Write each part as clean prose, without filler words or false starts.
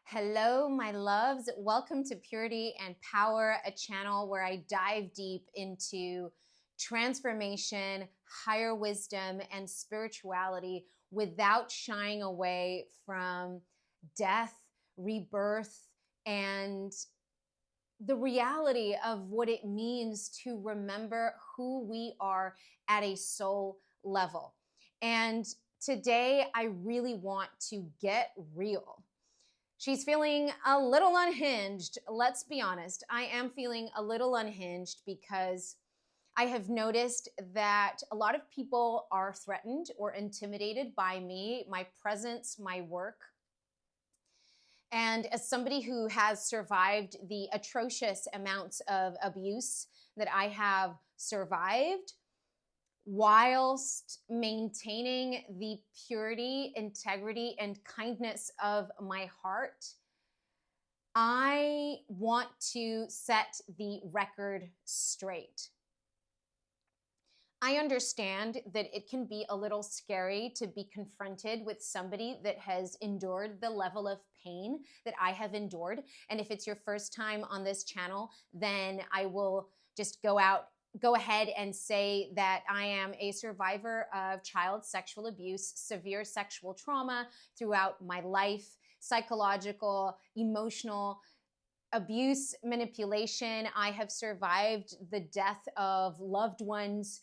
Hello, my loves. Welcome to Purity and Power, a channel where I dive deep into transformation, higher wisdom, and spirituality without shying away from death, rebirth, and the reality of what it means to remember who we are at a soul level. And today, I really want to get real. She's feeling a little unhinged. Let's be honest. I am feeling a little unhinged because I have noticed that a lot of people are threatened or intimidated by me, my presence, my work. And as somebody who has survived the atrocious amounts of abuse that I have survived, whilst maintaining the purity, integrity, and kindness of my heart, I want to set the record straight. I understand that it can be a little scary to be confronted with somebody that has endured the level of pain that I have endured. And if it's your first time on this channel, then I will just go ahead and say that I am a survivor of child sexual abuse, severe sexual trauma throughout my life, psychological, emotional abuse, manipulation. I have survived the death of loved ones,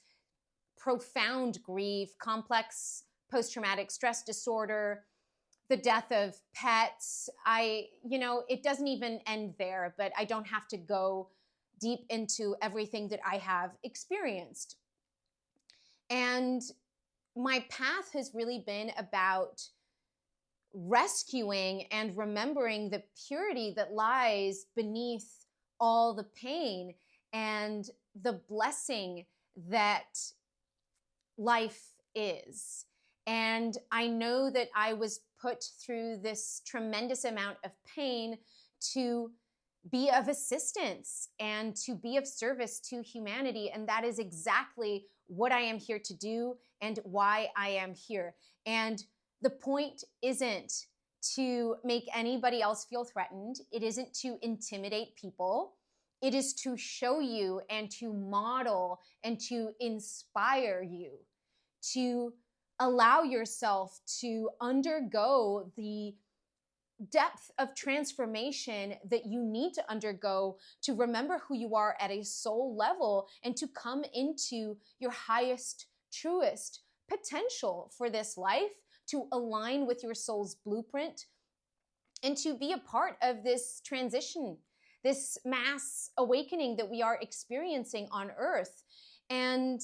profound grief, complex post-traumatic stress disorder, the death of pets. It doesn't even end there, but I don't have to go deep into everything that I have experienced. And my path has really been about rescuing and remembering the purity that lies beneath all the pain and the blessing that life is. And I know that I was put through this tremendous amount of pain to be of assistance and to be of service to humanity. And that is exactly what I am here to do and why I am here. And the point isn't to make anybody else feel threatened. It isn't to intimidate people. It is to show you and to model and to inspire you to allow yourself to undergo the depth of transformation that you need to undergo to remember who you are at a soul level and to come into your highest, truest potential for this life, to align with your soul's blueprint, and to be a part of this transition, this mass awakening that we are experiencing on Earth. And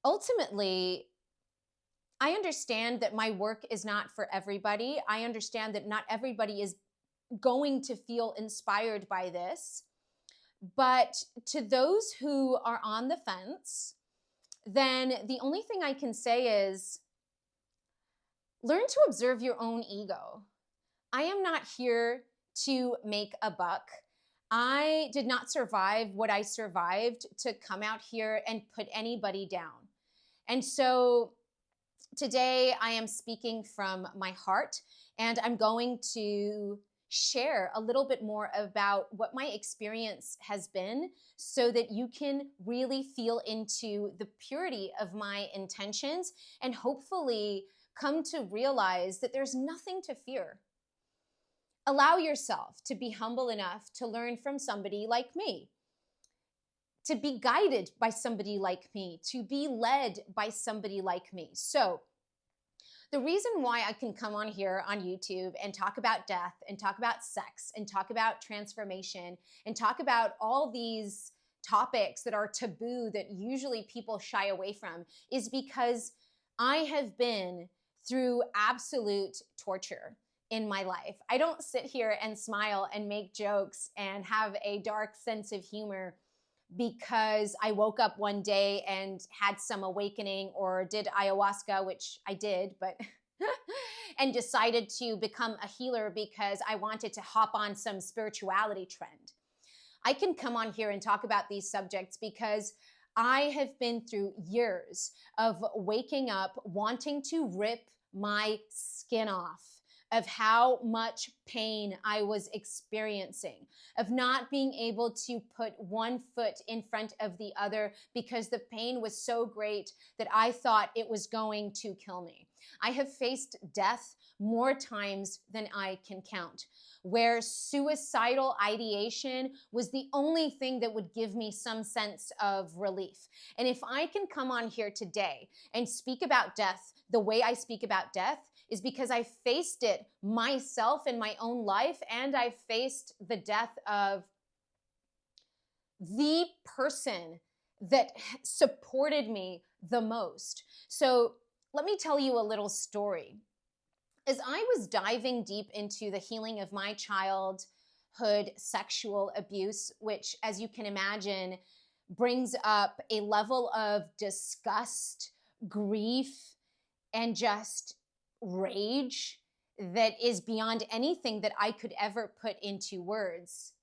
ultimately, I understand that my work is not for everybody. I understand that not everybody is going to feel inspired by this. But to those who are on the fence, then the only thing I can say is learn to observe your own ego. I am not here to make a buck. I did not survive what I survived to come out here and put anybody down. And so today, I am speaking from my heart, and I'm going to share a little bit more about what my experience has been so that you can really feel into the purity of my intentions and hopefully come to realize that there's nothing to fear. Allow yourself to be humble enough to learn from somebody like me, to be guided by somebody like me, to be led by somebody like me. So the reason why I can come on here on YouTube and talk about death and talk about sex and talk about transformation and talk about all these topics that are taboo that usually people shy away from is because I have been through absolute torture in my life. I don't sit here and smile and make jokes and have a dark sense of humor because I woke up one day and had some awakening or did ayahuasca, which I did, but and decided to become a healer because I wanted to hop on some spirituality trend. I can come on here and talk about these subjects because I have been through years of waking up wanting to rip my skin off of how much pain I was experiencing, of not being able to put one foot in front of the other because the pain was so great that I thought it was going to kill me. I have faced death more times than I can count, where suicidal ideation was the only thing that would give me some sense of relief. And if I can come on here today and speak about death the way I speak about death, is because I faced it myself in my own life, and I faced the death of the person that supported me the most. So let me tell you a little story. As I was diving deep into the healing of my childhood sexual abuse, which, as you can imagine, brings up a level of disgust, grief, and just rage that is beyond anything that I could ever put into words.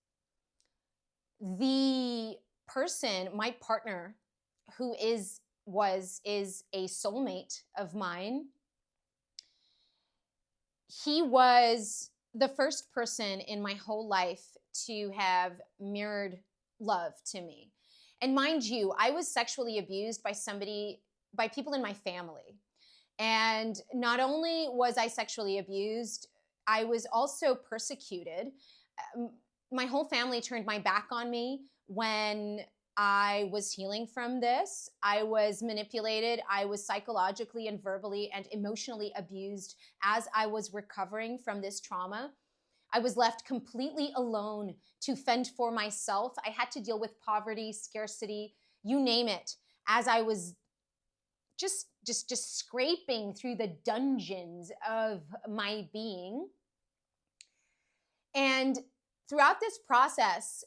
The person, my partner, who is a soulmate of mine, he was the first person in my whole life to have mirrored love to me. And mind you, I was sexually abused by people in my family. And not only was I sexually abused, I was also persecuted. My whole family turned my back on me when I was healing from this. I was manipulated. I was psychologically and verbally and emotionally abused as I was recovering from this trauma. I was left completely alone to fend for myself. I had to deal with poverty, scarcity, you name it, as I was just scraping through the dungeons of my being. And throughout this process,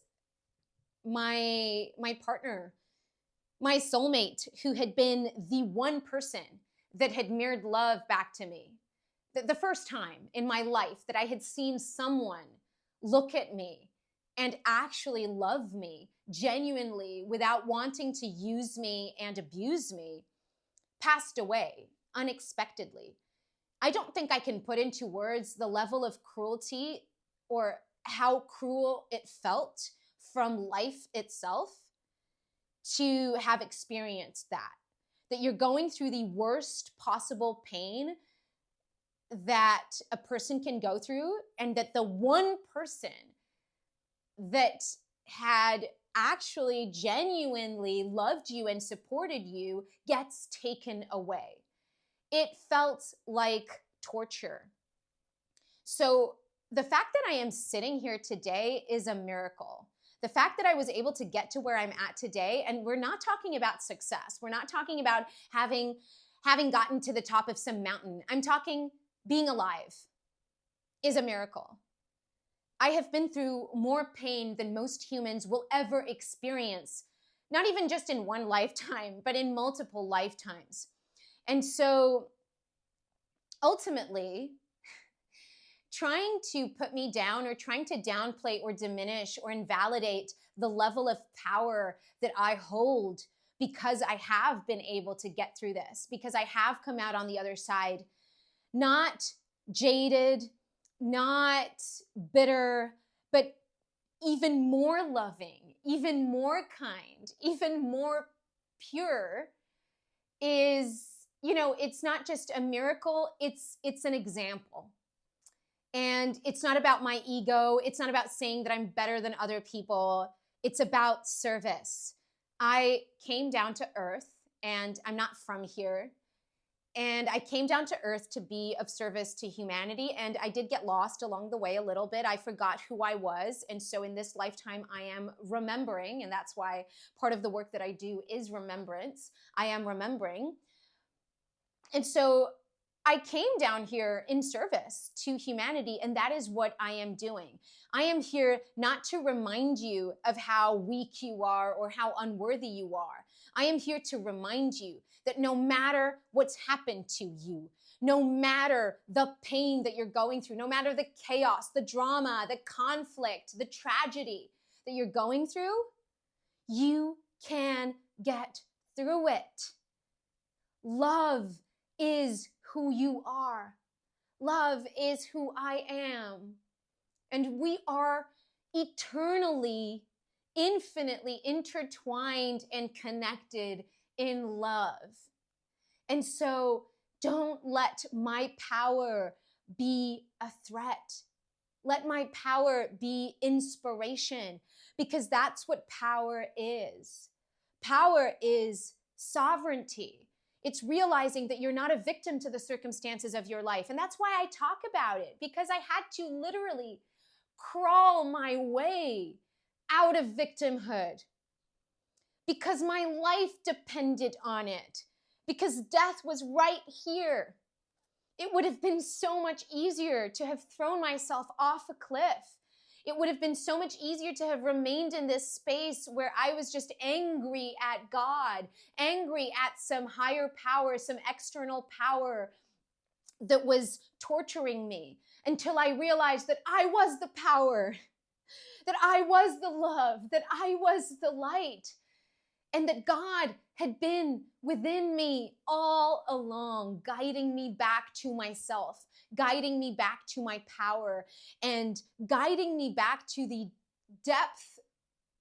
my partner, my soulmate, who had been the one person that had mirrored love back to me, the first time in my life that I had seen someone look at me and actually love me genuinely without wanting to use me and abuse me, passed away unexpectedly. I don't think I can put into words the level of cruelty or how cruel it felt from life itself to have experienced that you're going through the worst possible pain that a person can go through, and that the one person that had actually genuinely loved you and supported you gets taken away. It felt like torture. So the fact that I am sitting here today is a miracle. The fact that I was able to get to where I'm at today, and we're not talking about success. We're not talking about having gotten to the top of some mountain. I'm talking being alive is a miracle. I have been through more pain than most humans will ever experience, not even just in one lifetime, but in multiple lifetimes. And so ultimately, trying to put me down or trying to downplay or diminish or invalidate the level of power that I hold because I have been able to get through this, because I have come out on the other side, not jaded, not bitter, but even more loving, even more kind, even more pure, is, it's not just a miracle, it's an example. And it's not about my ego. It's not about saying that I'm better than other people. It's about service. I came down to earth, and I'm not from here. And I came down to earth to be of service to humanity. And I did get lost along the way a little bit. I forgot who I was. And so in this lifetime, I am remembering. And that's why part of the work that I do is remembrance. I am remembering. And so I came down here in service to humanity, and that is what I am doing. I am here not to remind you of how weak you are or how unworthy you are. I am here to remind you that no matter what's happened to you, no matter the pain that you're going through, no matter the chaos, the drama, the conflict, the tragedy that you're going through, you can get through it. Love is who you are. Love is who I am. And we are eternally, infinitely intertwined and connected in love. And so don't let my power be a threat. Let my power be inspiration, because that's what power is. Power is sovereignty. It's realizing that you're not a victim to the circumstances of your life. And that's why I talk about it, because I had to literally crawl my way out of victimhood, because my life depended on it, because death was right here. It would have been so much easier to have thrown myself off a cliff. It would have been so much easier to have remained in this space where I was just angry at God, angry at some higher power, some external power that was torturing me, until I realized that I was the power, that I was the love, that I was the light, and that God had been within me all along, guiding me back to myself, guiding me back to my power, and guiding me back to the depth,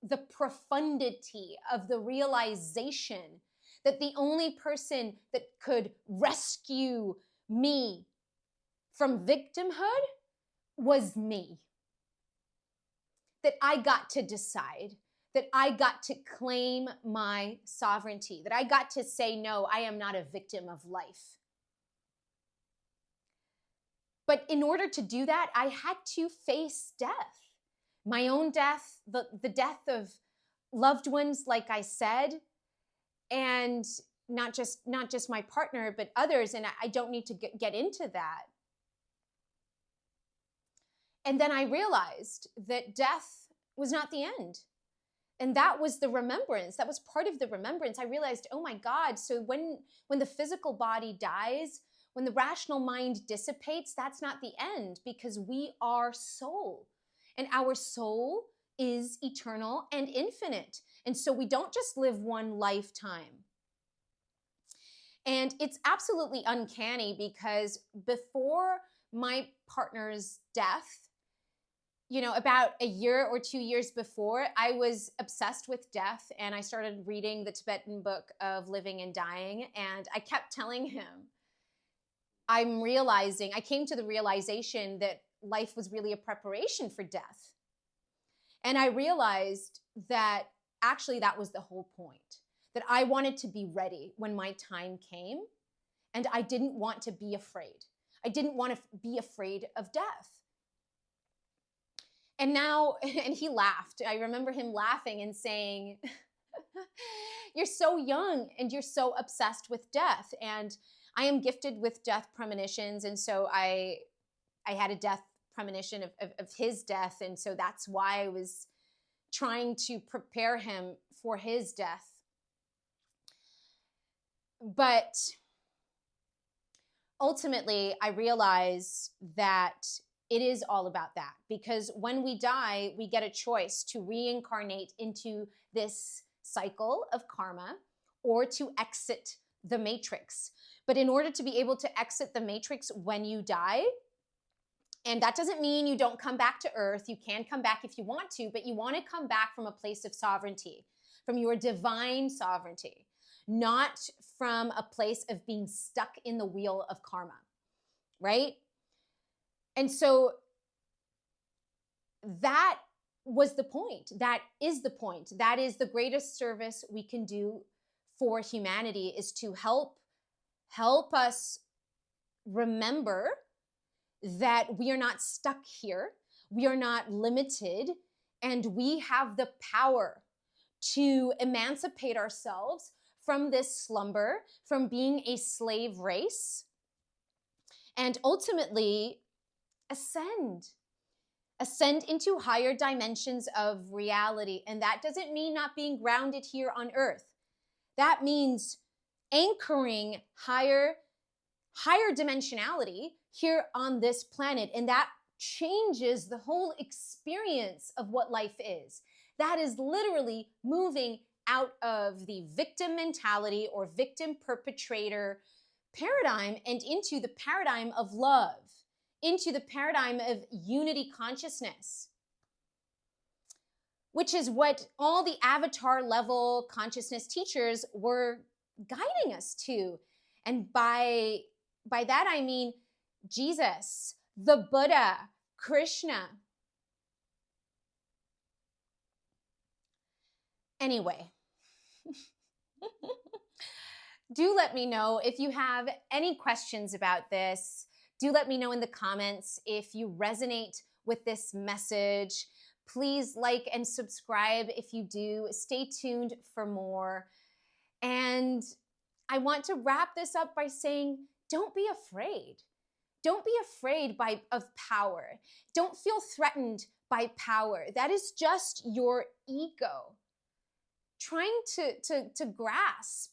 the profundity of the realization that the only person that could rescue me from victimhood was me. That I got to decide, that I got to claim my sovereignty, that I got to say, no, I am not a victim of life. But in order to do that, I had to face death, my own death, the death of loved ones, like I said, and not just my partner, but others. And I don't need to get into that. And then I realized that death was not the end. And that was the remembrance. That was part of the remembrance. I realized, oh my God, so when the physical body dies, when the rational mind dissipates, that's not the end, because we are soul. And our soul is eternal and infinite. And so we don't just live one lifetime. And it's absolutely uncanny, because before my partner's death, about a year or 2 years before, I was obsessed with death, and I started reading the Tibetan book of Living and Dying, and I kept telling him, I came to the realization that life was really a preparation for death. And I realized that actually that was the whole point, that I wanted to be ready when my time came, and I didn't want to be afraid. I didn't want to be afraid of death. And now, and he laughed. I remember him laughing and saying, you're so young and you're so obsessed with death. And I am gifted with death premonitions. And so I had a death premonition of his death. And so that's why I was trying to prepare him for his death. But ultimately, I realize that it is all about that, because when we die, we get a choice to reincarnate into this cycle of karma or to exit the matrix. But in order to be able to exit the matrix when you die, and that doesn't mean you don't come back to earth, you can come back if you want to, but you want to come back from a place of sovereignty, from your divine sovereignty, not from a place of being stuck in the wheel of karma, right? And so that was the point. That is the point. That is the greatest service we can do for humanity, is to help us remember that we are not stuck here. We are not limited, and we have the power to emancipate ourselves from this slumber, from being a slave race, and ultimately ascend into higher dimensions of reality. And that doesn't mean not being grounded here on earth. That means anchoring higher dimensionality here on this planet. And that changes the whole experience of what life is. That is literally moving out of the victim mentality or victim perpetrator paradigm and into the paradigm of love. into the paradigm of unity consciousness, which is what all the avatar level consciousness teachers were guiding us to. And by that, I mean Jesus, the Buddha, Krishna. Anyway, do let me know if you have any questions about this. Do let me know in the comments if you resonate with this message. Please like and subscribe if you do. Stay tuned for more. And I want to wrap this up by saying, don't be afraid. Don't be afraid of power. Don't feel threatened by power. That is just your ego trying to grasp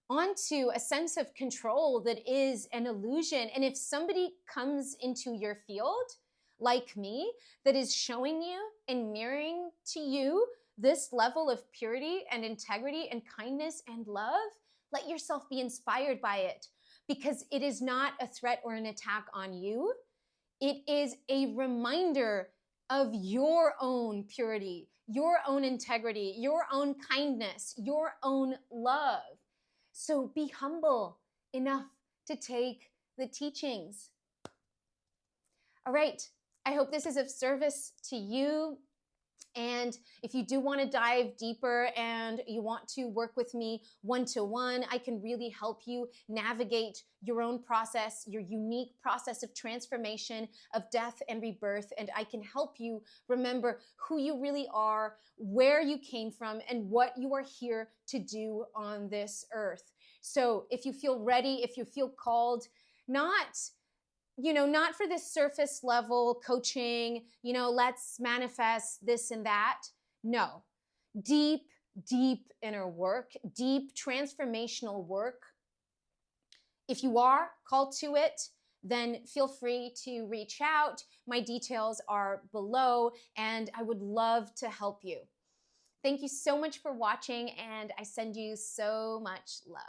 onto a sense of control that is an illusion. And if somebody comes into your field, like me, that is showing you and mirroring to you this level of purity and integrity and kindness and love, let yourself be inspired by it, because it is not a threat or an attack on you. It is a reminder of your own purity, your own integrity, your own kindness, your own love. So be humble enough to take the teachings. All right, I hope this is of service to you. And if you do want to dive deeper and you want to work with me one-to-one, I can really help you navigate your own process, your unique process of transformation, of death and rebirth. And I can help you remember who you really are, where you came from, and what you are here to do on this earth. So if you feel ready, if you feel called, not for this surface level coaching, let's manifest this and that. No, deep, deep inner work, deep transformational work. If you are called to it, then feel free to reach out. My details are below, and I would love to help you. Thank you so much for watching, and I send you so much love.